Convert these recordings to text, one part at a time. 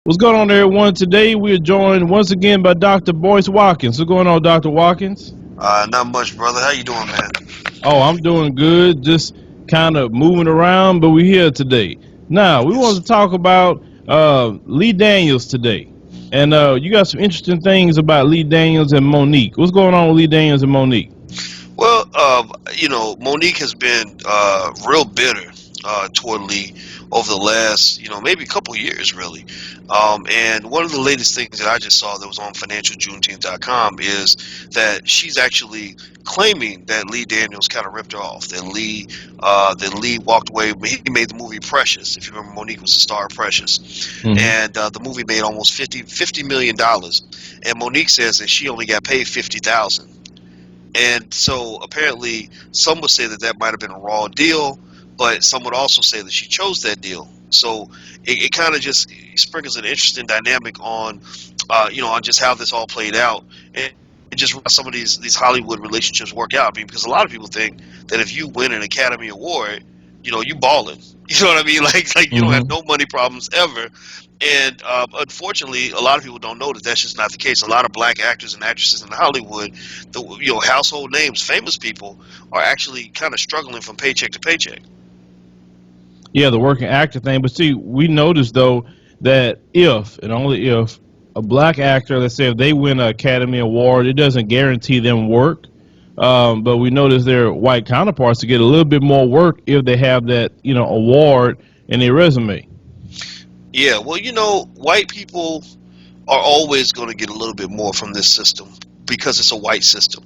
What's going on, everyone? Today we are joined once again by Dr. Boyce Watkins. What's going on, Dr. Watkins? Not much, brother. How you doing, man? Oh, I'm doing good. Just kind of moving around, but we're here today. Now, we want Yes. to talk about Lee Daniels today. And you got some interesting things about Lee Daniels and Monique. What's going on with Lee Daniels and Monique? Well, Monique has been real bitter toward Lee over the last, maybe a couple of years, really. And one of the latest things that I just saw that was on financialjuneteenth.com is that she's actually claiming that Lee Daniels kind of ripped her off. That Lee walked away. He made the movie Precious. If you remember, Monique was the star of Precious, Hmm. and the movie made almost $50 million. And Monique says that she only got paid 50,000. And so apparently, some would say that that might have been a raw deal, but some would also say that she chose that deal. So it kind of just sprinkles an interesting dynamic on just how this all played out, and just how some of these Hollywood relationships work out. I mean, because a lot of people think that if you win an Academy Award, you balling. You know what I mean? Like you don't have Hmm. no money problems ever. And unfortunately, a lot of people don't know that that's just not the case. A lot of black actors and actresses in Hollywood, the household names, famous people, are actually kind of struggling from paycheck to paycheck. Yeah, the working actor thing. But see, we noticed, though, that if, and only if, a black actor, let's say if they win an Academy Award, it doesn't guarantee them work. But we notice their white counterparts to get a little bit more work if they have that, award in their resume. Yeah, well, white people are always going to get a little bit more from this system because it's a white system.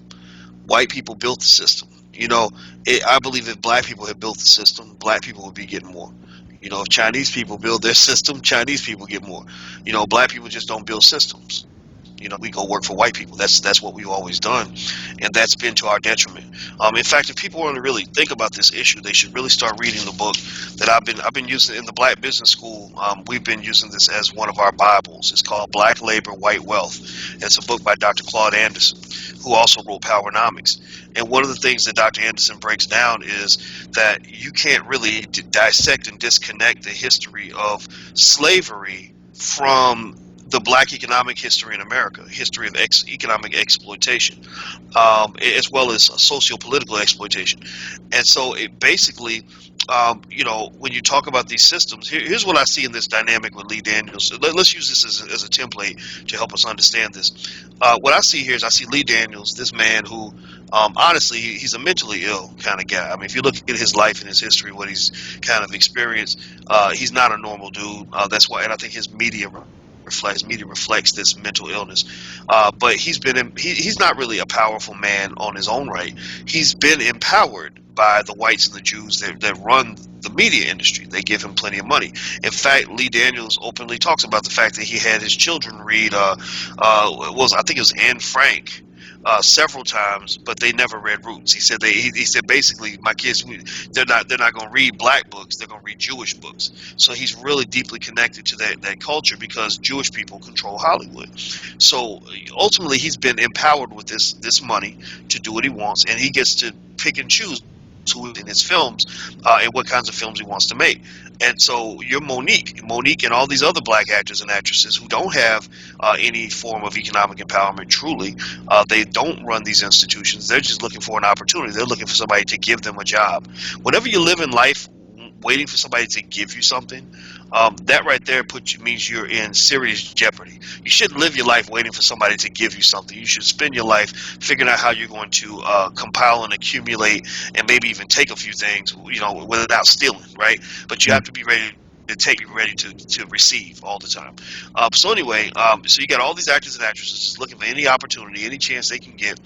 White people built the system. I believe if black people had built the system, black people would be getting more. If Chinese people build their system, Chinese people get more. Black people just don't build systems. We go work for white people. That's what we've always done, and that's been to our detriment. In fact, if people want to really think about this issue, they should really start reading the book that I've been using in the Black Business School. We've been using this as one of our Bibles. It's called Black Labor, White Wealth. It's a book by Dr. Claude Anderson, who also wrote Powernomics. And one of the things that Dr. Anderson breaks down is that you can't really dissect and disconnect the history of slavery from the black economic history in America, history of economic exploitation, as well as socio-political exploitation. And so it basically, when you talk about these systems, here's what I see in this dynamic with Lee Daniels. Let's use this as a template to help us understand this. What I see here is I see Lee Daniels, this man who, honestly, he's a mentally ill kind of guy. I mean, if you look at his life and his history, what he's kind of experienced, he's not a normal dude. That's why, and I think his media reflects this mental illness. But he's not really a powerful man on his own right. He's been empowered by the whites and the Jews that run the media industry. They give him plenty of money. In fact, Lee Daniels openly talks about the fact that he had his children read I think it was Anne Frank, several times, but they never read Roots. He said basically, my kids, they're not going to read black books. They're going to read Jewish books. So he's really deeply connected to that culture because Jewish people control Hollywood. So ultimately, he's been empowered with this money to do what he wants, and he gets to pick and choose who in his films and what kinds of films he wants to make. And so you're Monique and all these other black actors and actresses who don't have any form of economic empowerment truly. They don't run these institutions. They're just looking for an opportunity. They're looking for somebody to give them a job. Whenever you live in life waiting for somebody to give you something, that right there means you're in serious jeopardy. You shouldn't live your life waiting for somebody to give you something. You should spend your life figuring out how you're going to compile and accumulate and maybe even take a few things, without stealing, right? But you have to be ready to take, be ready to receive all the time. So anyway, so you got all these actors and actresses just looking for any opportunity, any chance they can get.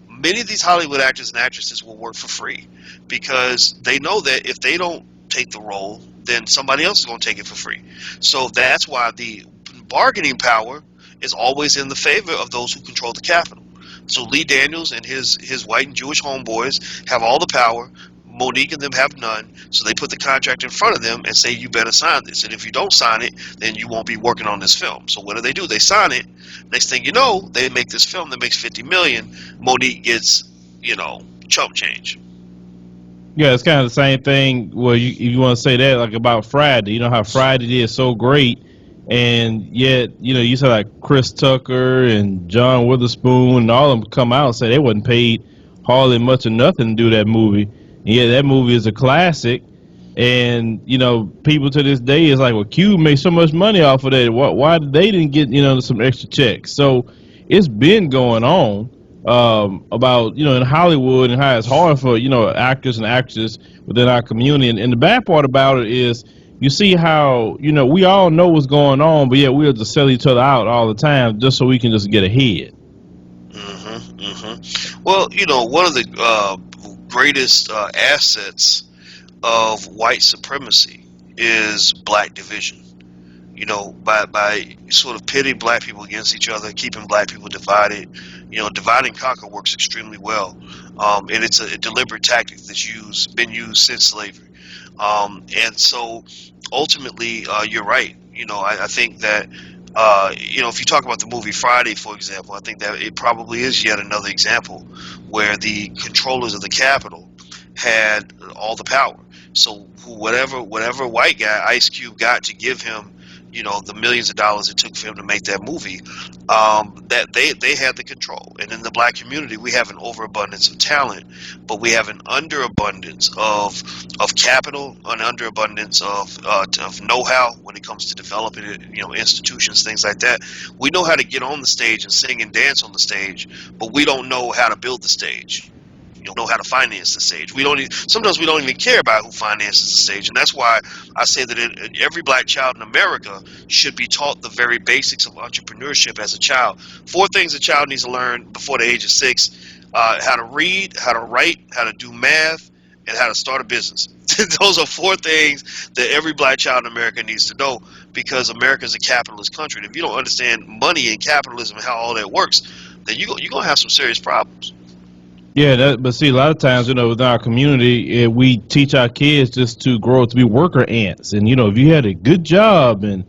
Many of these Hollywood actors and actresses will work for free because they know that if they don't take the role, then somebody else is going to take it for free. So that's why the bargaining power is always in the favor of those who control the capital. So Lee Daniels and his white and Jewish homeboys have all the power. Monique and them have none. So they put the contract in front of them and say, you better sign this. And if you don't sign it, then you won't be working on this film. So what do? They sign it. Next thing you know, they make this film that makes 50 million. Monique gets, chump change. Yeah, it's kind of the same thing. Well, you want to say that like about Friday. You know how Friday did so great, And yet, you saw like Chris Tucker and John Witherspoon and all of them come out and say they wasn't paid hardly much or nothing to do that movie. And yeah, that movie is a classic. And people to this day is like, well, Cube made so much money off of that. Why they didn't get some extra checks? So it's been going on about in Hollywood and how it's hard for actors and actresses within our community. And the bad part about it is you see how we all know what's going on, but yet we'll just sell each other out all the time just so we can just get ahead. Well, one of the greatest assets of white supremacy is black division. By sort of pitting black people against each other, keeping black people divided. Divide and conquer works extremely well, and it's a deliberate tactic that's been used since slavery. And so, ultimately, you're right. I think that if you talk about the movie Friday, for example, I think that it probably is yet another example where the controllers of the Capitol had all the power. So whatever white guy Ice Cube got to give him, the millions of dollars it took for him to make that movie, that they had the control. And in the black community, we have an overabundance of talent, but we have an underabundance of capital, an underabundance of know-how when it comes to developing it, institutions, things like that. We know how to get on the stage and sing and dance on the stage, but we don't know how to build the stage. Know how to finance the stage. Sometimes we don't even care about who finances the stage, and that's why I say that every black child in America should be taught the very basics of entrepreneurship as a child. 4 things a child needs to learn before the age of 6: how to read, how to write, how to do math, and how to start a business. Those are 4 things that every black child in America needs to know, because America is a capitalist country. And if you don't understand money and capitalism and how all that works, then you're gonna have some serious problems. Yeah, but see, a lot of times, within our community, we teach our kids just to grow up to be worker ants. And, if you had a good job and,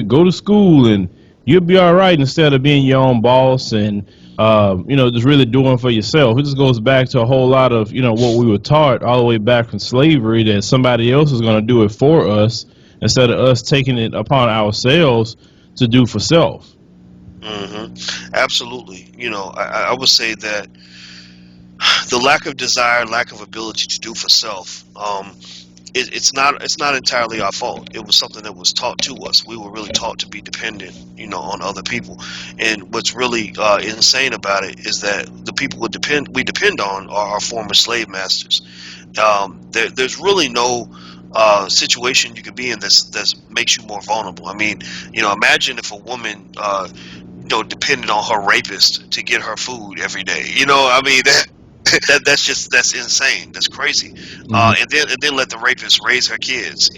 go to school and you'll be all right instead of being your own boss and, just really doing for yourself. It just goes back to a whole lot of, what we were taught all the way back from slavery, that somebody else is going to do it for us instead of us taking it upon ourselves to do for self. Absolutely. I would say that the lack of desire, lack of ability to do for self, it's not entirely our fault. It was something that was taught to us. We were really taught to be dependent, on other people. And what's really insane about it is that the people we depend on are our former slave masters. There's really no situation you can be in that makes you more vulnerable. I mean, imagine if a woman depended on her rapist to get her food every day. I mean, that's insane. That's crazy. And then let the rapist raise her kids.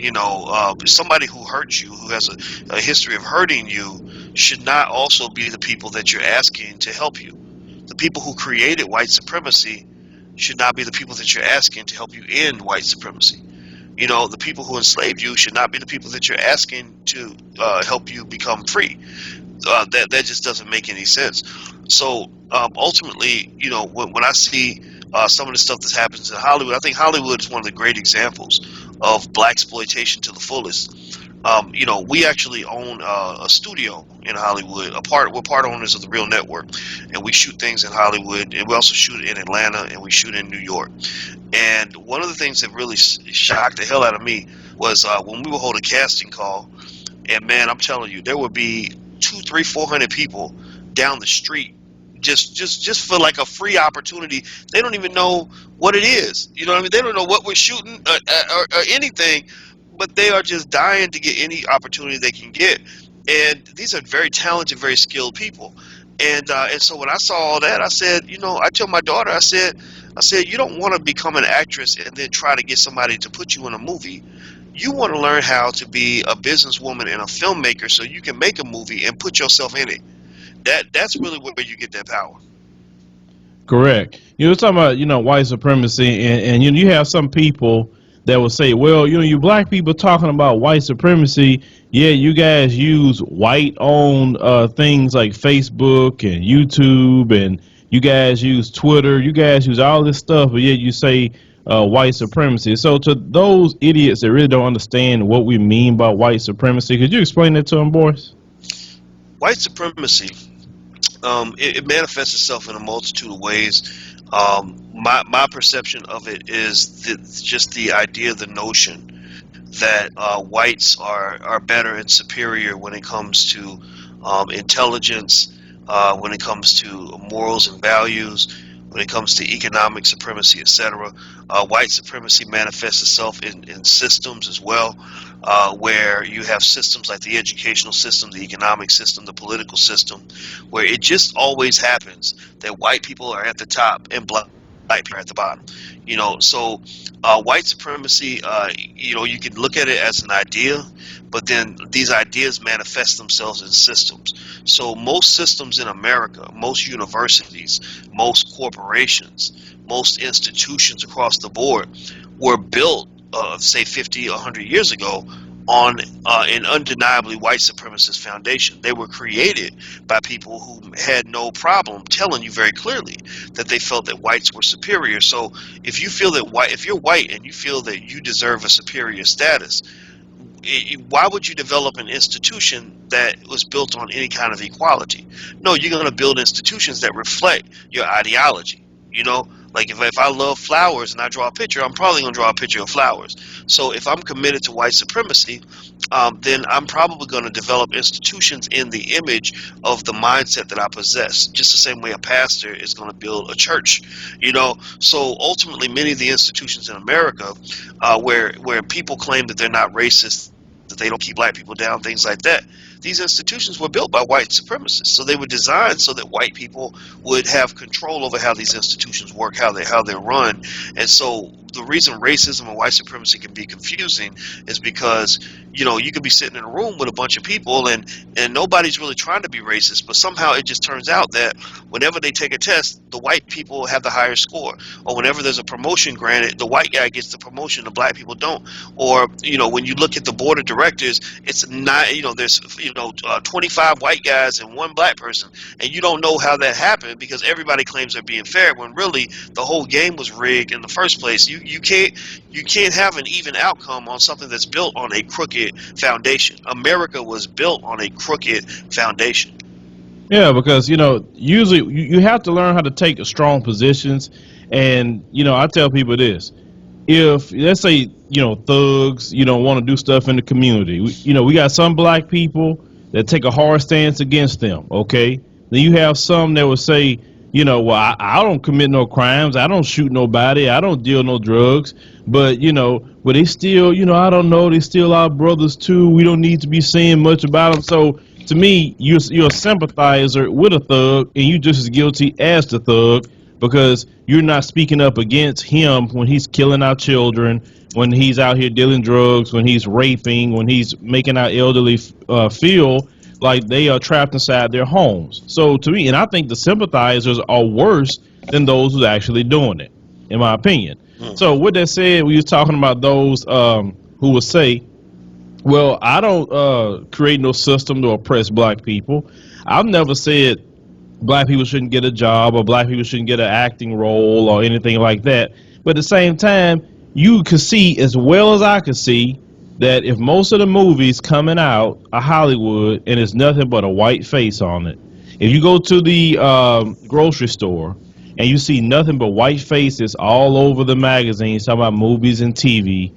Somebody who hurts you, who has a history of hurting you, should not also be the people that you're asking to help you. The people who created white supremacy should not be the people that you're asking to help you end white supremacy. The people who enslaved you should not be the people that you're asking to help you become free. That just doesn't make any sense. So ultimately, when I see some of the stuff that happens in Hollywood, I think Hollywood is one of the great examples of black exploitation to the fullest. We actually own a studio in Hollywood. We're part owners of the Real Network, and we shoot things in Hollywood, and we also shoot in Atlanta, and we shoot in New York. And one of the things that really shocked the hell out of me was when we would hold a casting call, and man, I'm telling you, there would be 200, 300, 400 people down the street just for like a free opportunity. They don't even know what it is. You know what I mean? They don't know what we're shooting or anything, but they are just dying to get any opportunity they can get. And these are very talented, very skilled people. And so when I saw all that, I said, I told my daughter, I said, you don't want to become an actress and then try to get somebody to put you in a movie. You want to learn how to be a businesswoman and a filmmaker so you can make a movie and put yourself in it. That's really where you get that power. Correct. You're talking about, white supremacy, and you have some people that will say, well, you black people talking about white supremacy. Yeah, you guys use white-owned things like Facebook and YouTube, and you guys use Twitter. You guys use all this stuff, but yet you say white supremacy. So to those idiots that really don't understand what we mean by white supremacy, could you explain that to them, boys? White supremacy, it manifests itself in a multitude of ways. My perception of it is just the idea, the notion that whites are better and superior when it comes to intelligence, when it comes to morals and values, when it comes to economic supremacy, etc. White supremacy manifests itself in systems as well, where you have systems like the educational system, the economic system, the political system, where it just always happens that white people are at the top and black people are at the bottom. So white supremacy, you can look at it as an idea, but then these ideas manifest themselves in systems. So most systems in America, most universities, most corporations, most institutions across the board were built, say 50, 100 years ago on an undeniably white supremacist foundation. They were created by people who had no problem telling you very clearly that they felt that whites were superior. So if you feel that if you're white and you feel that you deserve a superior status, why would you develop an institution that was built on any kind of equality? No, you're going to build institutions that reflect your ideology. Like if I love flowers and I draw a picture, I'm probably going to draw a picture of flowers. So if I'm committed to white supremacy, then I'm probably going to develop institutions in the image of the mindset that I possess, just the same way a pastor is going to build a church. So ultimately many of the institutions in America, where people claim that they're not racist, that they don't keep black people down, things like that, these institutions were built by white supremacists. So they were designed so that white people would have control over how these institutions work, how they're run. And so the reason racism and white supremacy can be confusing is because you could be sitting in a room with a bunch of people and nobody's really trying to be racist, but somehow it just turns out that whenever they take a test, the white people have the higher score, or whenever there's a promotion granted, the white guy gets the promotion, the black people don't. Or when you look at the board of directors, it's not, there's 25 white guys and one black person, and you don't know how that happened because everybody claims they're being fair when really the whole game was rigged in the first place. You can't have an even outcome on something that's built on a crooked foundation. America was built on a crooked foundation. Yeah, because usually you have to learn how to take strong positions, and I tell people this: if let's say thugs want to do stuff in the community, we got some black people that take a hard stance against them. Okay, then you have some that will say, well, I don't commit no crimes, I don't shoot nobody, I don't deal no drugs, but they still, I don't know, they still our brothers too. We don't need to be saying much about them. So to me, you're a sympathizer with a thug, and you just as guilty as the thug because you're not speaking up against him when he's killing our children, when he's out here dealing drugs, when he's raping, when he's making our elderly feel like they are trapped inside their homes. So to me, and I think the sympathizers are worse than those who's actually doing it, in my opinion. So with that said, we was talking about those who would say, well, I don't create no system to oppress black people. I've never said black people shouldn't get a job or black people shouldn't get an acting role or anything like that. But at the same time, you could see as well as I could see that if most of the movies coming out are Hollywood and it's nothing but a white face on it, if you go to the grocery store and you see nothing but white faces all over the magazines talking about movies and TV,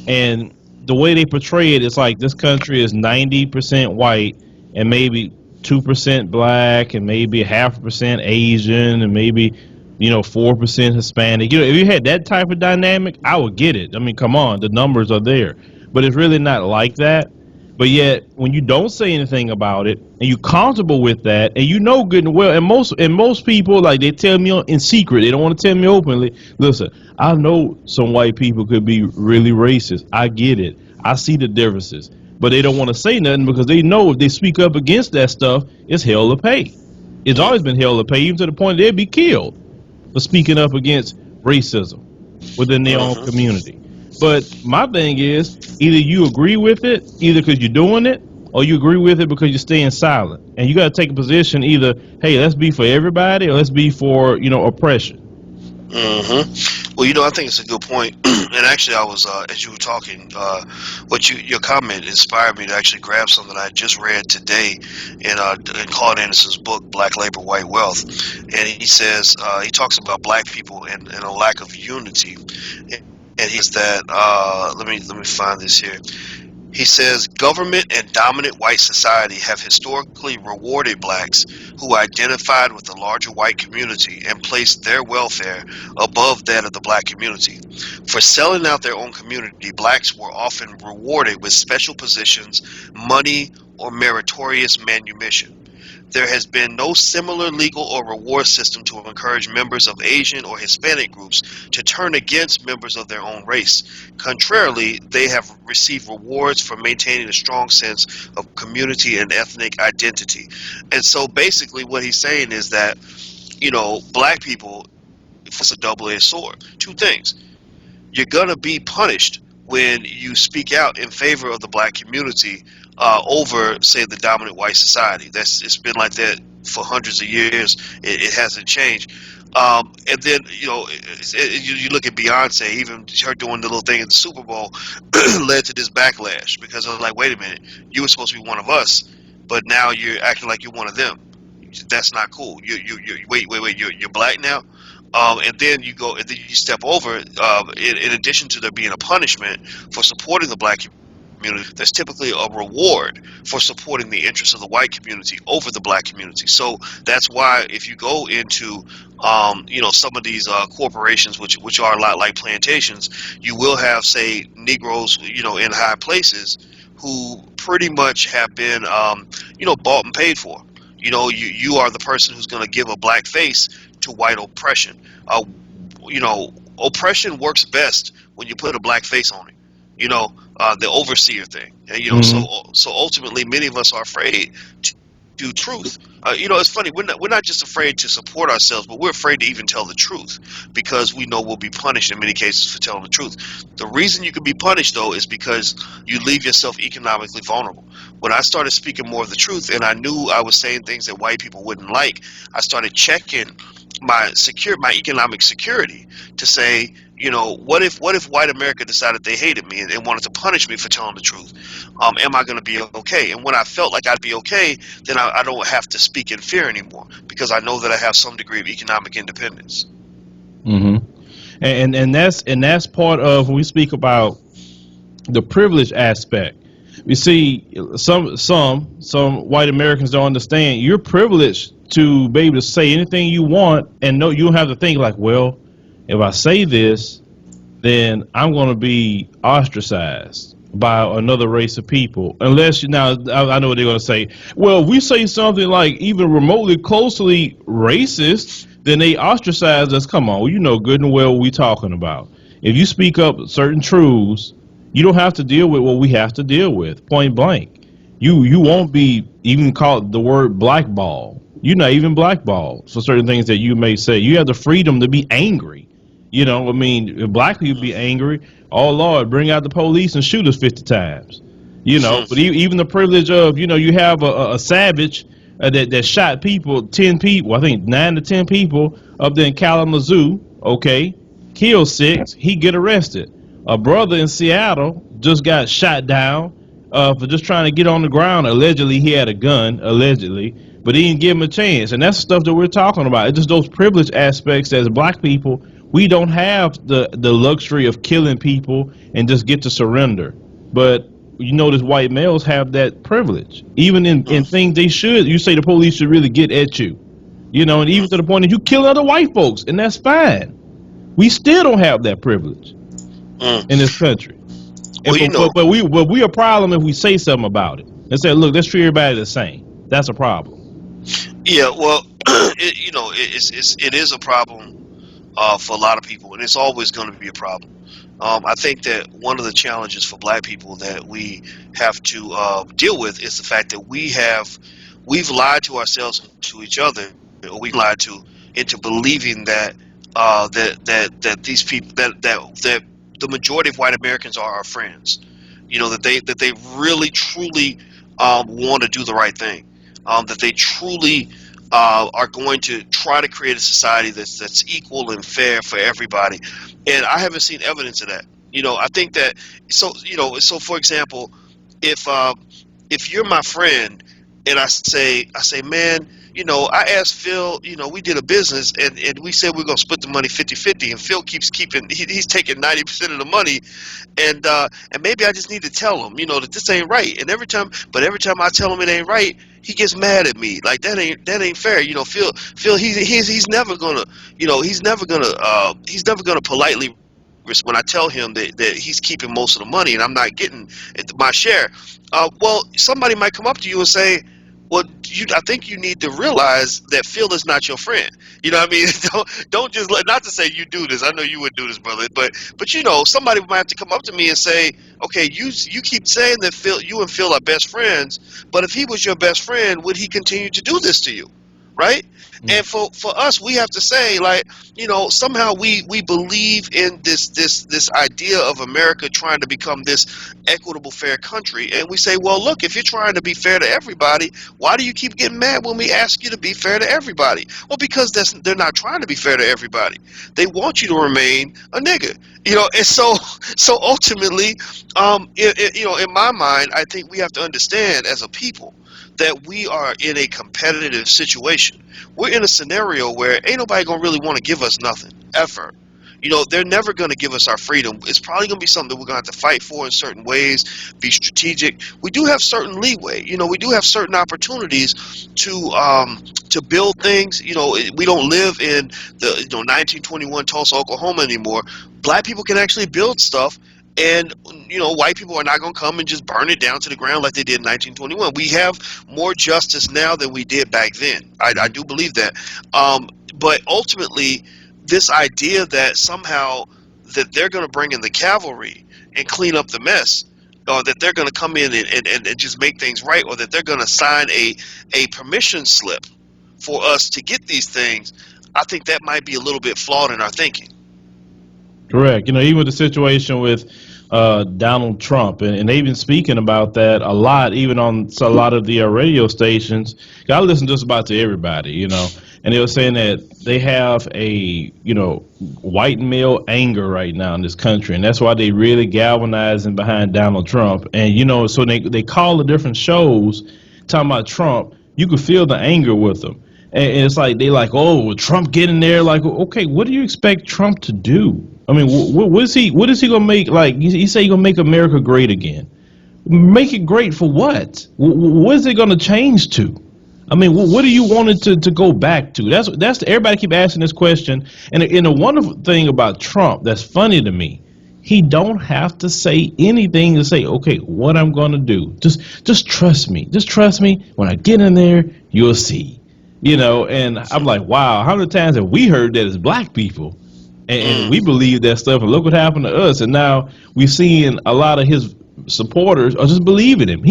and the way they portray it, it's like this country is 90% white and maybe 2% black and maybe 0.5% Asian and maybe 4% Hispanic. If you had that type of dynamic, I would get it. I mean, come on, the numbers are there, but it's really not like that. But yet, when you don't say anything about it and you're comfortable with that, and good and well, and most people, like, they tell me in secret, they don't want to tell me openly. Listen, I know some white people could be really racist. I get it. I see the differences, but they don't want to say nothing because they know if they speak up against that stuff, it's hell to pay. It's always been hell to pay, even to the point they'd be killed for speaking up against racism within their own community. But my thing is, either you agree with it, either because you're doing it, or you agree with it because you're staying silent. And you got to take a position either, hey, let's be for everybody, or let's be for, oppression. Well, I think it's a good point. And actually, I was as you were talking, your comment inspired me to actually grab something I just read today in Claude Anderson's book, Black Labor, White Wealth, and he says he talks about black people and a lack of unity, and he says that let me find this here. He says government and dominant white society have historically rewarded blacks who identified with the larger white community and placed their welfare above that of the black community. For selling out their own community, blacks were often rewarded with special positions, money, or meritorious manumission. There has been no similar legal or reward system to encourage members of Asian or Hispanic groups to turn against members of their own race. Contrarily, they have received rewards for maintaining a strong sense of community and ethnic identity. And so basically what he's saying is that, black people, it's a double-edged sword. Two things. You're going to be punished when you speak out in favor of the black community over, say, the dominant white society. It's been like that for hundreds of years. It hasn't changed. And then you look at Beyonce, even her doing the little thing in the Super Bowl led to this backlash because I was like, wait a minute, you were supposed to be one of us, but now you're acting like you're one of them. That's not cool. You wait. You're black now. And then you go, and then you step over. In addition to there being a punishment for supporting the black community, there's typically a reward for supporting the interests of the white community over the black community. So that's why if you go into, some of these corporations, which are a lot like plantations, you will have, say, Negroes, in high places who pretty much have been, bought and paid for. You are the person who's going to give a black face to white oppression. Oppression works best when you put a black face on it. The overseer thing. And, Hmm. so ultimately, many of us are afraid to do truth. It's funny. We're not just afraid to support ourselves, but we're afraid to even tell the truth because we know we'll be punished in many cases for telling the truth. The reason you can be punished, though, is because you leave yourself economically vulnerable. When I started speaking more of the truth, and I knew I was saying things that white people wouldn't like, I started checking my economic security to say, what if white America decided they hated me and wanted to punish me for telling the truth? Am I going to be okay? And when I felt like I'd be okay, then I don't have to speak in fear anymore because I know that I have some degree of economic independence. Hmm. And that's part of when we speak about the privilege aspect. You see, some white Americans don't understand. You're privileged to be able to say anything you want, and no, you don't have to think like, well, if I say this, then I'm going to be ostracized by another race of people. Unless you now, I know what they're going to say. Well, if we say something like even remotely closely racist, then they ostracize us. Come on, you know good and well what we're talking about. If you speak up certain truths, you don't have to deal with what we have to deal with. Point blank. You won't be even called the word blackball. You're not even blackballed for certain things that you may say. You have the freedom to be angry. I mean, if black people be angry, oh Lord, bring out the police and shoot us 50 times. But even the privilege of, you have a savage that shot people, 10 people, I think 9 to 10 people up there in Kalamazoo, okay, killed 6, he get arrested. A brother in Seattle just got shot down for just trying to get on the ground. Allegedly, he had a gun, allegedly, but he didn't give him a chance. And that's the stuff that we're talking about. It's just those privilege aspects as black people. We don't have the luxury of killing people and just get to surrender. But notice white males have that privilege. Even in things they should, you say the police should really get at you. And even to the point that you kill other white folks, and that's fine. We still don't have that privilege in this country. And Well, but we a problem if we say something about it and say, look, let's treat everybody the same. That's a problem. yeah. Well, it is a problem for a lot of people, and it's always going to be a problem. I think that one of the challenges for black people that we have to deal with is the fact that we've lied to ourselves and to each other, or we lied to into believing that these people that the majority of white Americans are our friends. That they really truly want to do the right thing. That they truly are going to try to create a society that's equal and fair for everybody, and I haven't seen evidence of that. I think that so for example, if if you're my friend and I say, man, I asked Phil, we did a business and we said we're gonna split the money 50-50, and Phil keeps keeping he's taking 90% of the money, and maybe I just need to tell him, that this ain't right. And every time I tell him it ain't right, he gets mad at me. Like that ain't fair. Phil, he's never gonna, he's never gonna politely when I tell him that he's keeping most of the money and I'm not getting my share. Well, somebody might come up to you and say, well, I think you need to realize that Phil is not your friend. You know what I mean? Don't just not to say you do this. I know you would do this, brother. But somebody might have to come up to me and say, okay, you keep saying that you and Phil are best friends, but if he was your best friend, would he continue to do this to you? Right? Mm. And for us, we have to say, like, somehow we believe in this idea of America trying to become this equitable, fair country, and we say, well, look, if you're trying to be fair to everybody, why do you keep getting mad when we ask you to be fair to everybody? Well, because they're not trying to be fair to everybody. They want you to remain a nigga. And so ultimately, in my mind, I think we have to understand as a people that we are in a competitive situation. We're in a scenario where ain't nobody gonna really want to give us nothing ever. They're never going to give us our freedom. It's probably going to be something that we're going to have to fight for in certain ways, be strategic. We do have certain leeway. We do have certain opportunities to build things. We don't live in the 1921 Tulsa, Oklahoma anymore. Black people can actually build stuff, and white people are not going to come and just burn it down to the ground like they did in 1921. We have more justice now than we did back then. I do believe that. But ultimately, this idea that somehow that they're going to bring in the cavalry and clean up the mess, or that they're going to come in and just make things right, or that they're going to sign a permission slip for us to get these things, I think that might be a little bit flawed in our thinking. Correct. Even with the situation with Donald Trump, and they've been speaking about that a lot, even on a lot of the radio stations. I listen just about to everybody, and they were saying that they have a, white male anger right now in this country, and that's why they really galvanizing behind Donald Trump. And, so they call the different shows talking about Trump. You could feel the anger with them. And it's like they like, oh, Trump get in there. Like, okay, what do you expect Trump to do? I mean, what is he? What is he gonna make? Like, he say he gonna make America great again. Make it great for what? What is it gonna change to? I mean, what do you want it to go back to? Everybody keep asking this question. And the wonderful thing about Trump that's funny to me, he don't have to say anything to say, okay, what I'm gonna do. Just trust me. Just trust me. When I get in there, you'll see. And I'm like, wow, how many times have we heard that as black people? And we Mm. believe that stuff, and look what happened to us. And now we're seeing a lot of his supporters are just believing him.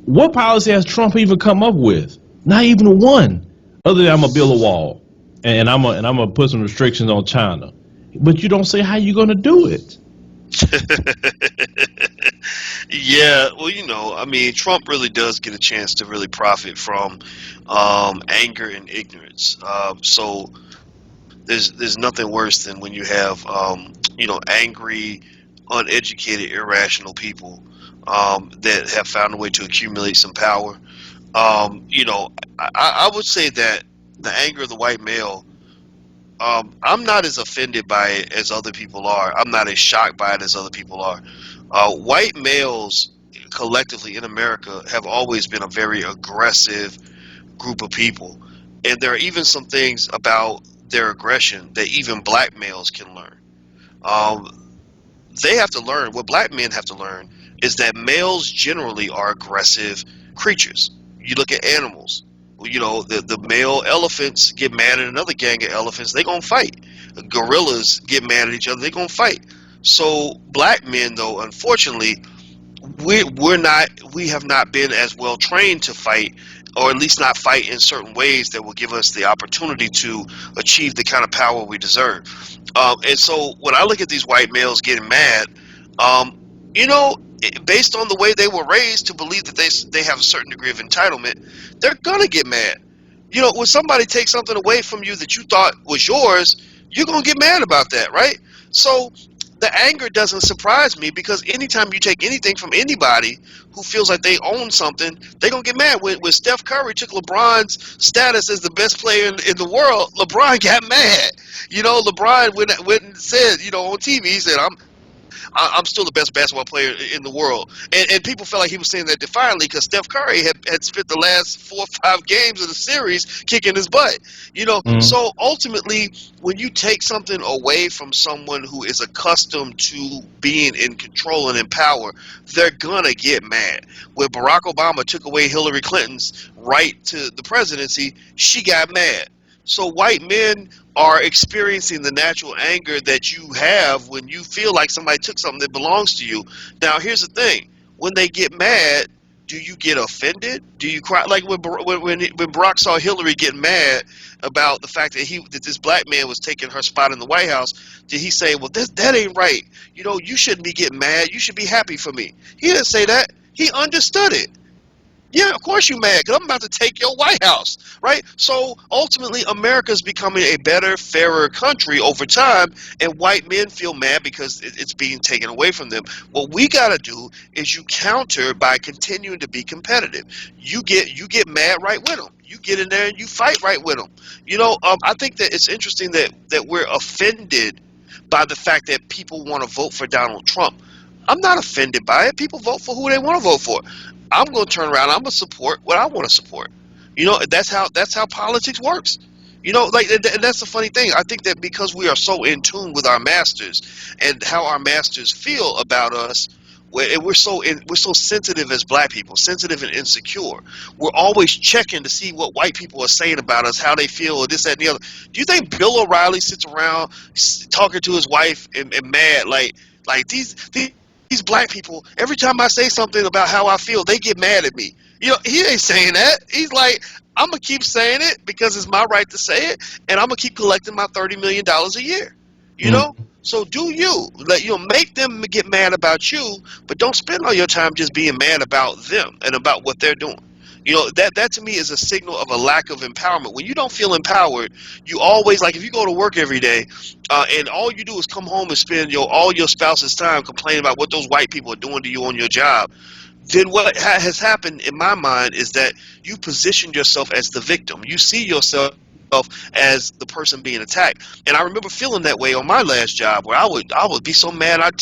What policy has Trump even come up with? Not even one. Other than I'm gonna build a wall, and I'm gonna put some restrictions on China. But you don't say how you're gonna do it. Yeah, well, I mean, Trump really does get a chance to really profit from anger and ignorance. So there's nothing worse than when you have angry, uneducated, irrational people that have found a way to accumulate some power. I would say that the anger of the white male, I'm not as offended by it as other people are. I'm not as shocked by it as other people are. White males collectively in America have always been a very aggressive group of people. And there are even some things about their aggression that even black males can learn. Um, they have to learn, what black men have to learn is that males generally are aggressive creatures. You look at animals, the male elephants get mad at another gang of elephants, they gonna fight. Gorillas get mad at each other, they gonna fight. So black men, though, unfortunately, we have not been as well trained to fight, or at least not fight in certain ways that will give us the opportunity to achieve the kind of power we deserve. And so when I look at these white males getting mad, um, based on the way they were raised to believe that they have a certain degree of entitlement, they're gonna get mad. When somebody takes something away from you that you thought was yours, you're gonna get mad about that, right? So the anger doesn't surprise me, because anytime you take anything from anybody who feels like they own something, they're gonna get mad. When Steph Curry took LeBron's status as the best player in the world, LeBron got mad. LeBron went and said, on TV, he said, I'm still the best basketball player in the world. And people felt like he was saying that defiantly, because Steph Curry had spent the last 4 or 5 games of the series kicking his butt. Mm. So ultimately, when you take something away from someone who is accustomed to being in control and in power, they're gonna get mad. When Barack Obama took away Hillary Clinton's right to the presidency, she got mad. So white men are experiencing the natural anger that you have when you feel like somebody took something that belongs to you. Now, here's the thing: when they get mad, do you get offended? Do you cry? Like when Barack saw Hillary get mad about the fact that this black man was taking her spot in the White House, did he say, "Well, that ain't right. You shouldn't be getting mad. You should be happy for me"? He didn't say that. He understood it. Yeah, of course you mad, because I'm about to take your White House, right? So ultimately, America's becoming a better, fairer country over time, and white men feel mad because it's being taken away from them. What we got to do is you counter by continuing to be competitive. You get mad right with them. You get in there and you fight right with them. I think that it's interesting that we're offended by the fact that people want to vote for Donald Trump. I'm not offended by it. People vote for who they want to vote for. I'm going to turn around. I'm going to support what I want to support. That's how politics works. Like, and that's the funny thing. I think that because we are so in tune with our masters and how our masters feel about us, and we're so sensitive as black people, sensitive and insecure. We're always checking to see what white people are saying about us, how they feel, or this, that, and the other. Do you think Bill O'Reilly sits around talking to his wife and mad like these black people? Every time I say something about how I feel, they get mad at me. He ain't saying that. He's like, I'm gonna keep saying it because it's my right to say it, and I'm gonna keep collecting my $30 million a year. You know. Mm. So do you make them get mad about you, but don't spend all your time just being mad about them and about what they're doing. That to me is a signal of a lack of empowerment. When you don't feel empowered, you always, like, if you go to work every day, and all you do is come home and spend all your spouse's time complaining about what those white people are doing to you on your job, then what has happened in my mind is that you position yourself as the victim. You see yourself as the person being attacked. And I remember feeling that way on my last job, where I would be so mad. I'd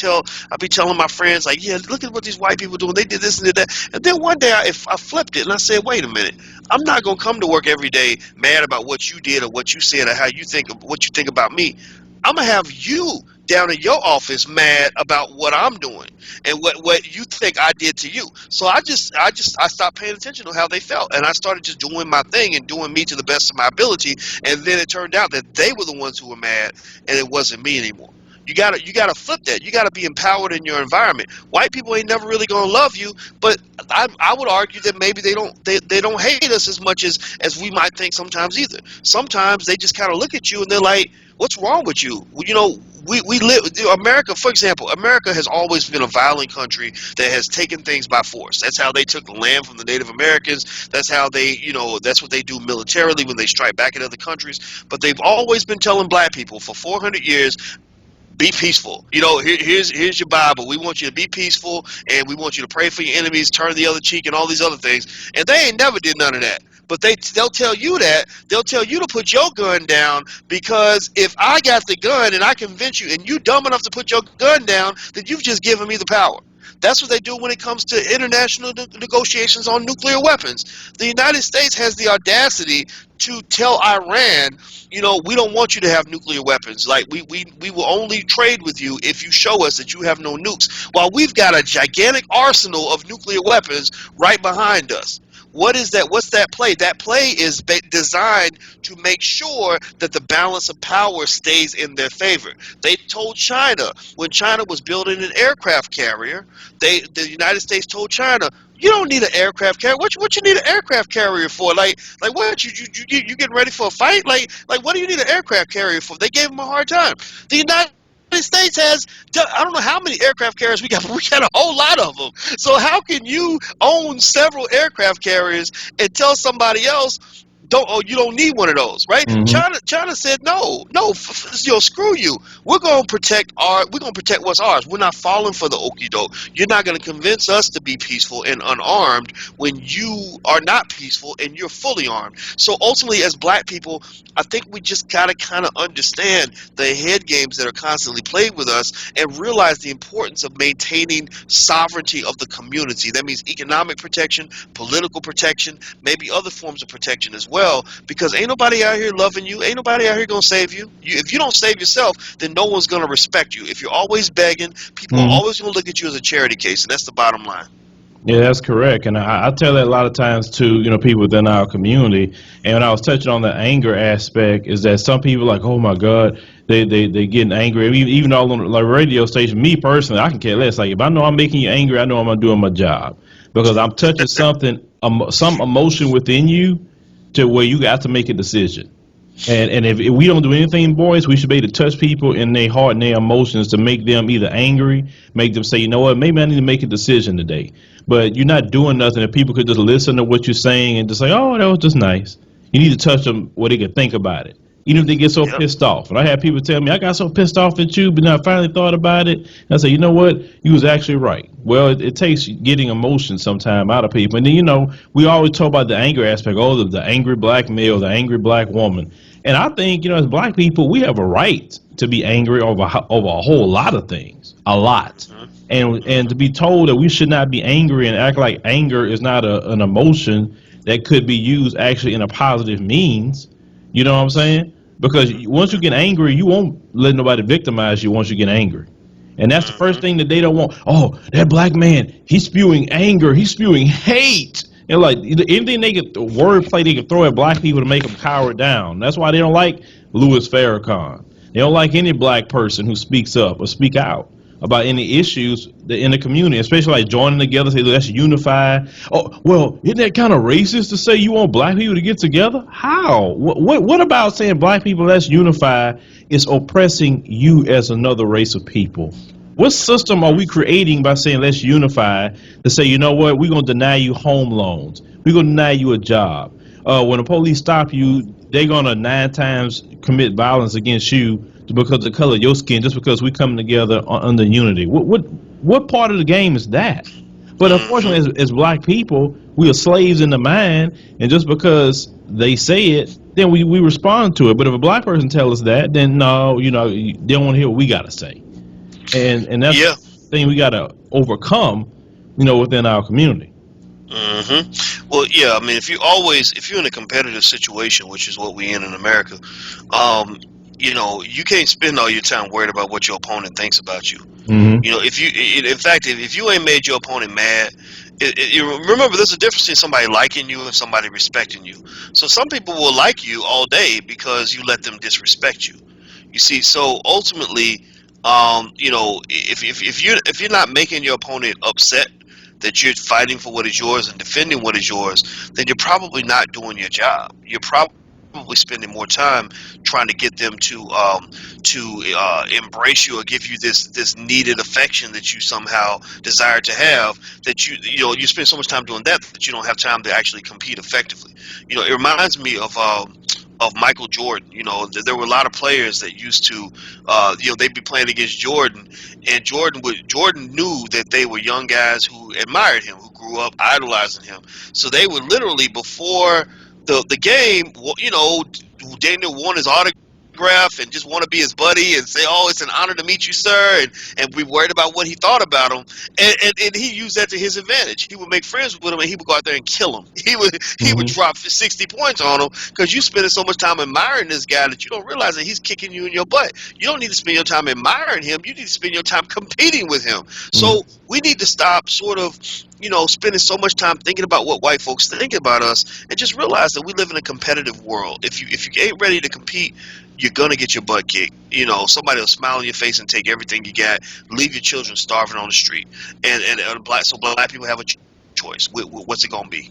be telling my friends, like, yeah, look at what these white people doing. They did this and did that. And then one day I flipped it and I said, wait a minute. I'm not gonna come to work every day mad about what you did or what you said or how you think of what you think about me. I'm gonna have you down in your office mad about what I'm doing and what you think I did to you. So I stopped paying attention to how they felt, and I started just doing my thing and doing me to the best of my ability. And then it turned out that they were the ones who were mad, and it wasn't me anymore. You gotta flip that. You gotta be empowered in your environment. White people ain't never really gonna love you, but I would argue that maybe they don't hate us as much as we might think sometimes either. Sometimes they just kind of look at you and they're like, what's wrong with you? We live, America, for example. America has always been a violent country that has taken things by force. That's how they took the land from the Native Americans. That's how that's what they do militarily when they strike back at other countries. But they've always been telling black people for 400 years, be peaceful. Here's your Bible. We want you to be peaceful, and we want you to pray for your enemies, turn the other cheek, and all these other things. And they ain't never did none of that. But they'll tell you that. They'll tell you to put your gun down, because if I got the gun and I convince you, and you dumb enough to put your gun down, then you've just given me the power. That's what they do when it comes to international negotiations on nuclear weapons. The United States has the audacity to tell Iran, we don't want you to have nuclear weapons. Like, we will only trade with you if you show us that you have no nukes. While we've got a gigantic arsenal of nuclear weapons right behind us. What is that? What's that play? That play is designed to make sure that the balance of power stays in their favor. They told China, when China was building an aircraft carrier, the United States told China, you don't need an aircraft carrier. What you need an aircraft carrier for? Like what? You getting ready for a fight? Like what do you need an aircraft carrier for? They gave them a hard time. The United States has, I don't know how many aircraft carriers we got, but we got a whole lot of them. So how can you own several aircraft carriers and tell somebody else you don't need one of those, right? Hmm. China said no, screw you. We're gonna protect what's ours. We're not falling for the okie doke. You're not gonna convince us to be peaceful and unarmed when you are not peaceful and you're fully armed. So ultimately, as black people, I think we just gotta kind of understand the head games that are constantly played with us and realize the importance of maintaining sovereignty of the community. That means economic protection, political protection, maybe other forms of protection as well, because ain't nobody out here loving you. Ain't nobody out here gonna save you. If you don't save yourself, then no one's gonna respect you. If you're always begging, people are Hmm. always gonna look at you as a charity case, and that's the bottom line. Yeah, that's correct. And I tell that a lot of times to, people within our community. And when I was touching on the anger aspect, is that some people like, oh my God, they getting angry. Even all on the like radio station, me personally, I can care less. Like if I know I'm making you angry, I know I'm doing my job because I'm touching something, some emotion within you to where you got to make a decision. And if we don't do anything, boys, we should be able to touch people in their heart and their emotions to make them either angry, make them say, you know what, maybe I need to make a decision today. But you're not doing nothing. If people could just listen to what you're saying and just say, oh, that was just nice. You need to touch them where they can think about it. Even if they get so Yep. pissed off. And I had people tell me, I got so pissed off at you, but then I finally thought about it. And I said, you know what? You was actually right. Well, it takes getting emotion sometime out of people. And then, we always talk about the anger aspect. Oh, the angry black male, the angry black woman. And I think, as black people, we have a right to be angry over a whole lot of things, a lot. And to be told that we should not be angry and act like anger is not an emotion that could be used actually in a positive means, you know what I'm saying? Because once you get angry, you won't let nobody victimize you once you get angry. And that's the first thing that they don't want. Oh, that black man, he's spewing anger, he's spewing hate. And like anything they could wordplay they could throw at black people to make them cower down. That's why they don't like Louis Farrakhan. They don't like any black person who speaks up or speak out about any issues in the community, especially like joining together, say let's unify. Oh, well, isn't that kind of racist to say you want black people to get together? How? What about saying black people let's unify is oppressing you as another race of people? What system are we creating by saying let's unify to say, you know what, we're going to deny you home loans, we're going to deny you a job. When the police stop you, they're going to 9 times commit violence against you because of the color of your skin, just because we come together under unity. What part of the game is that? But unfortunately, as black people, we are slaves in the mind, and just because they say it, then we respond to it. But if a black person tells us that, then no, they don't want to hear what we got to say, and that's Yeah. the thing we got to overcome, within our community. Well, yeah. I mean, if you're in a competitive situation, which is what we in America, um, you can't spend all your time worried about what your opponent thinks about you. Hmm. In fact, if you ain't made your opponent mad, remember there's a difference between somebody liking you and somebody respecting you. So some people will like you all day because you let them disrespect you. You see, so ultimately, if you're not making your opponent upset that you're fighting for what is yours and defending what is yours, then you're probably not doing your job. You're probably spending more time trying to get them to embrace you or give you this needed affection that you somehow desire to have, that you spend so much time doing that you don't have time to actually compete effectively. It reminds me of Michael Jordan. There were a lot of players that used to, they'd be playing against Jordan, and Jordan knew that they were young guys who admired him, who grew up idolizing him. So they would literally, before the game, Daniel won his autograph and just want to be his buddy and say, "Oh, it's an honor to meet you, sir," and be worried about what he thought about him, and he used that to his advantage. He would make friends with him, and he would go out there and kill him. He would Hmm. drop 60 points on him because you spending so much time admiring this guy that you don't realize that he's kicking you in your butt. You don't need to spend your time admiring him. You need to spend your time competing with him. Hmm. So we need to stop sort of spending so much time thinking about what white folks think about us, and just realize that we live in a competitive world. If you ain't ready to compete, you're gonna get your butt kicked. Somebody will smile in your face and take everything you got, leave your children starving on the street, and black people have a choice. What's it gonna be?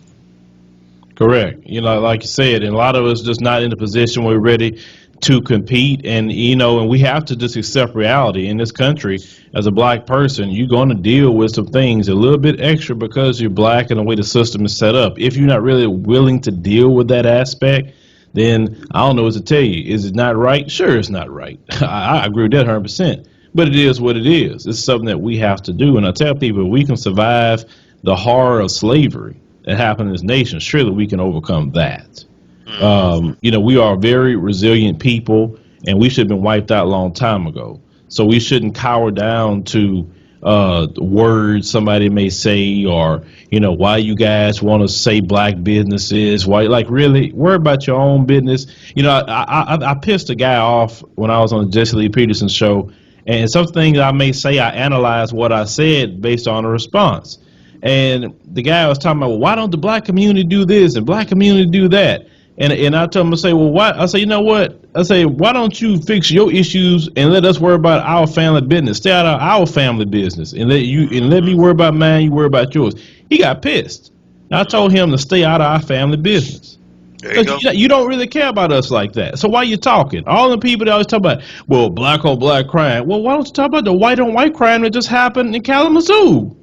Correct. Like you said, and a lot of us just not in the position where we're ready to compete. And and we have to just accept reality in this country. As a black person, you're going to deal with some things a little bit extra because you're black and the way the system is set up. If you're not really willing to deal with that aspect, then I don't know what to tell you. Is it not right? Sure, it's not right. I agree with that 100%. But it is what it is. It's something that we have to do. And I tell people, we can survive the horror of slavery that happened in this nation. Surely we can overcome that. We are a very resilient people, and we should have been wiped out a long time ago. So we shouldn't cower down to words somebody may say, or why you guys want to say black businesses. Why, like, really worry about your own business. I pissed a guy off when I was on the Jesse Lee Peterson show, and some things I may say, I analyze what I said based on a response. And the guy was talking about, well, why don't the black community do this and black community do that? And I told him, I say, well, why? I say, you know what? I say, why don't you fix your issues and let us worry about our family business? Stay out of our family business and let me worry about mine. You worry about yours. He got pissed. And I told him to stay out of our family business. There you go. You don't really care about us like that. So why you talking? All the people that always talk about, well, black on black crime. Well, why don't you talk about the white on white crime that just happened in Kalamazoo?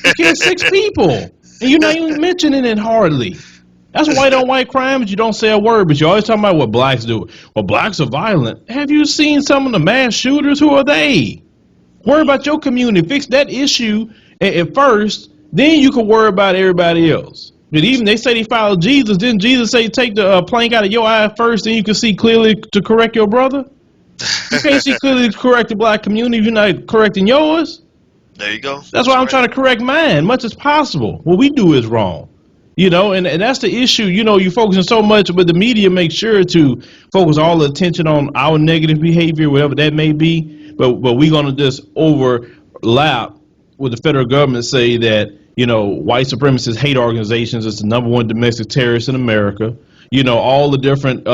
They killed 6 people, and you're not even mentioning it hardly. That's white on white crime, but you don't say a word. But you're always talking about what blacks do. Well, blacks are violent. Have you seen some of the mass shooters? Who are they? Worry about your community. Fix that issue at first. Then you can worry about everybody else. But even they say they followed Jesus. Didn't Jesus say take the plank out of your eye first, then you can see clearly to correct your brother? You can't see clearly to correct the black community if you're not correcting yours. There you go. That's why I'm trying to correct mine much as possible. What we do is wrong. And that's the issue. You're focusing so much, but the media makes sure to focus all the attention on our negative behavior, whatever that may be. But we're going to just overlap with the federal government, say that, white supremacist hate organizations is the #1 domestic terrorist in America. All the different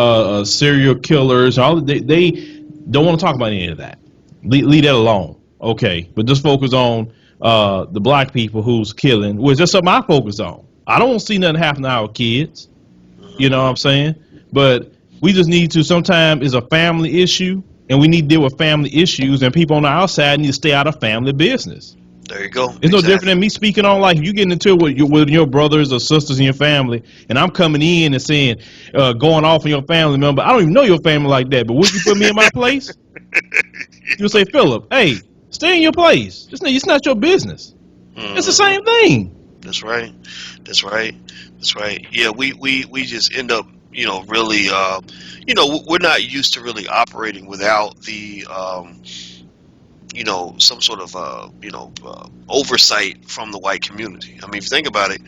serial killers, they don't want to talk about any of that. Leave that alone. Okay. But just focus on the black people who's killing, which is something I focus on. I don't see nothing happen to our kids. You know what I'm saying? But we just need to, sometimes it's a family issue, and we need to deal with family issues, and people on the outside need to stay out of family business. There you go. It's no different than me speaking on, like, you getting into it with your brothers or sisters in your family, and I'm coming in and saying, going off on your family member. I don't even know your family like that, but would you put me in my place? You'll say, Philip, hey, stay in your place. It's not your business. It's the same thing. That's right. That's right. That's right. Yeah, we just end up, really, we're not used to really operating without the, some sort of, oversight from the white community. I mean, if you think about it,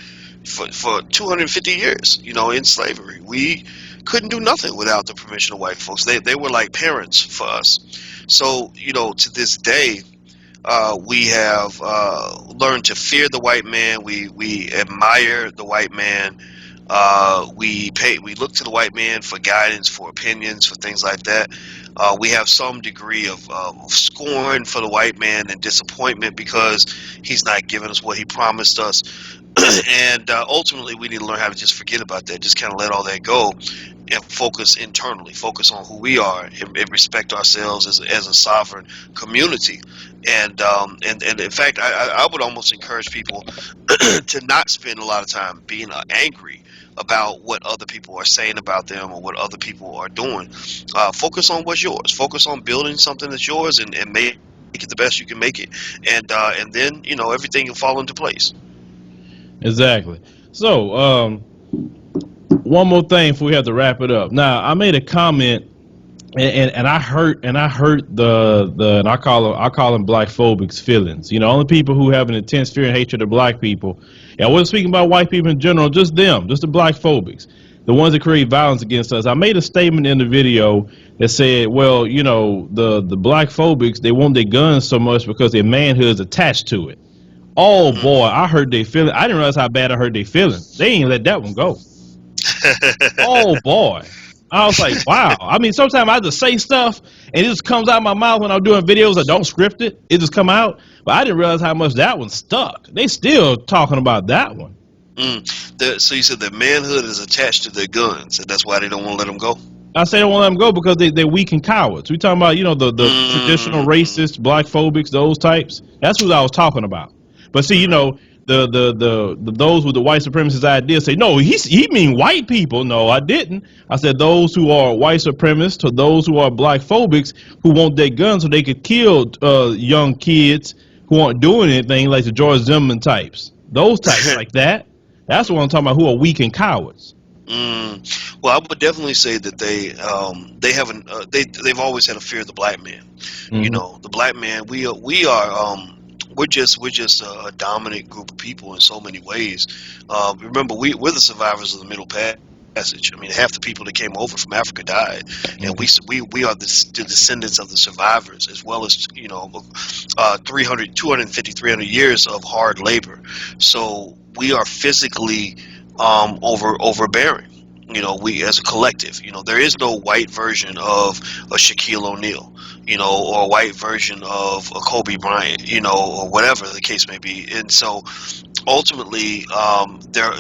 for 250 years, in slavery, we couldn't do nothing without the permission of white folks. They were like parents for us. So, to this day, we have learned to fear the white man. We admire the white man. We look to the white man for guidance, for opinions, for things like that. We have some degree of scorn for the white man and disappointment because he's not giving us what he promised us. And ultimately, we need to learn how to just forget about that, just kind of let all that go, and focus internally, focus on who we are, and respect ourselves as a sovereign community. And in fact, I would almost encourage people to not spend a lot of time being angry about what other people are saying about them or what other people are doing. Focus on what's yours. Focus on building something that's yours, and make it the best you can make it. And then everything will fall into place. Exactly. So, one more thing before we have to wrap it up. Now, I made a comment, and I hurt and I call them black phobics feelings. Only people who have an intense fear and hatred of black people. And I wasn't speaking about white people in general, just them, just the black phobics, the ones that create violence against us. I made a statement in the video that said, well, the black phobics, they want their guns so much because their manhood is attached to it. Oh boy, I hurt their feelings. I didn't realize how bad I hurt their feelings. They ain't let that one go. Oh boy. I was like, wow. I mean, sometimes I just say stuff and it just comes out of my mouth when I'm doing videos. I don't script it. It just come out. But I didn't realize how much that one stuck. They still talking about that one. So you said that manhood is attached to their guns, and that's why they don't want to let them go? I say I don't want to let them go because they're weak and cowards. We talking about, the traditional Mm, racist, black phobics, those types. That's what I was talking about. But see, the those with the white supremacist ideas say, no, he mean white people. No, I didn't. I said those who are white supremacists to those who are black phobics who want their guns so they could kill young kids who aren't doing anything, like the George Zimmerman types. Those types like that. That's what I'm talking about, who are weak and cowards. well, I would definitely say that they haven't they've always had a fear of the black man. You Hmm. know, the black man. We're just a dominant group of people in so many ways. Remember, we're the survivors of the Middle Passage. I mean, half the people that came over from Africa died, and Hmm. we are the descendants of the survivors, as well as 300, 250, 300 years of hard labor. So we are physically overbearing. We as a collective. There is no white version of a Shaquille O'Neal, or a white version of a Kobe Bryant, or whatever the case may be. And so ultimately, there,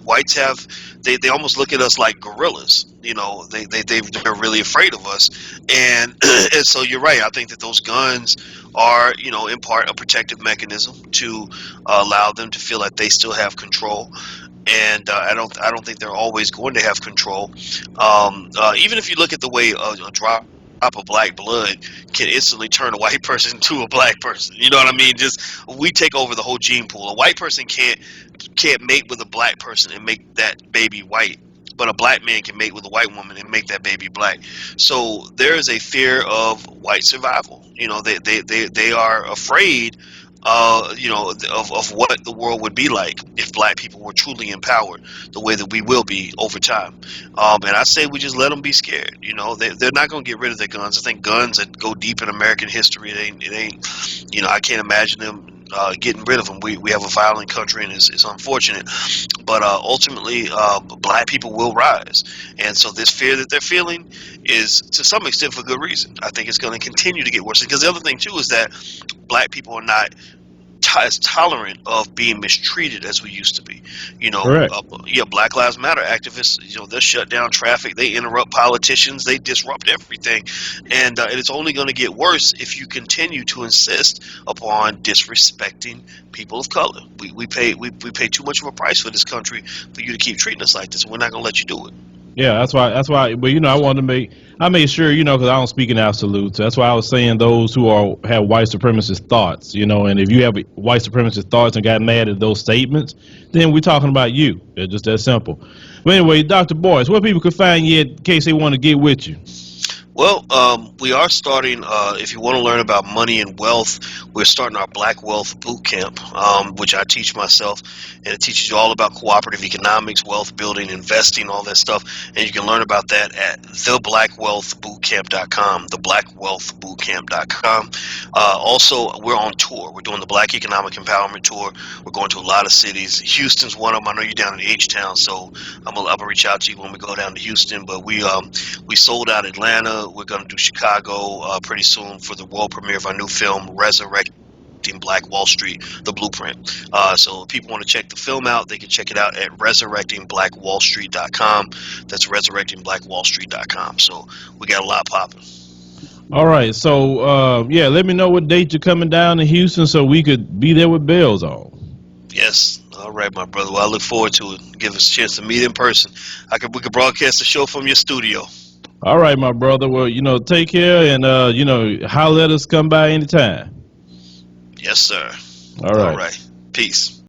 whites have, they almost look at us like gorillas. They're really afraid of us, and and so you're right. I think that those guns are, in part a protective mechanism to allow them to feel like they still have control. And I don't think they're always going to have control. Even if you look at the way a drop of black blood can instantly turn a white person to a black person. You know what I mean? Just we take over the whole gene pool. A white person can't mate with a black person and make that baby white, but a black man can mate with a white woman and make that baby black. So there is a fear of white survival. They are afraid of what the world would be like if black people were truly empowered the way that we will be over time. And I say we just let them be scared. They're not going to get rid of their guns. I think guns that go deep in American history, it ain't, I can't imagine them getting rid of them. We have a violent country, and it's unfortunate. But ultimately, black people will rise. And so this fear that they're feeling is to some extent for good reason. I think it's going to continue to get worse. Because the other thing, too, is that black people are not as tolerant of being mistreated as we used to be. Correct. Yeah, Black Lives Matter activists, they shut down traffic, they interrupt politicians, they disrupt everything, and it's only going to get worse if you continue to insist upon disrespecting people of color. We pay too much of a price for this country for you to keep treating us like this. We're not going to let you do it. Yeah, that's why. But I made sure, because I don't speak in absolutes. That's why I was saying those who have white supremacist thoughts, and if you have white supremacist thoughts and got mad at those statements, then we're talking about you. It's just that simple. But anyway, Dr. Boyce, where people could find you in case they want to get with you. Well, we are starting, if you want to learn about money and wealth, we're starting our Black Wealth Boot Camp, which I teach myself, and it teaches you all about cooperative economics, wealth building, investing, all that stuff, and you can learn about that at theblackwwealthbootcamp.com, theblackwwealthbootcamp.com. Also, we're on tour. We're doing the Black Economic Empowerment Tour. We're going to a lot of cities. Houston's one of them. I know you're down in H-Town, so I'm gonna reach out to you when we go down to Houston, but we sold out Atlanta. We're going to do Chicago pretty soon for the world premiere of our new film, Resurrecting Black Wall Street, The Blueprint. So if people want to check the film out, they can check it out at resurrectingblackwallstreet.com. That's resurrectingblackwallstreet.com. So we got a lot popping. All right. So, yeah, let me know what date you're coming down to Houston so we could be there with bells on. Yes. All right, my brother. Well, I look forward to it. Give us a chance to meet in person. We could broadcast the show from your studio. All right, my brother. Well, take care and, holler at us, come by anytime. Yes, sir. All All right. right. Peace.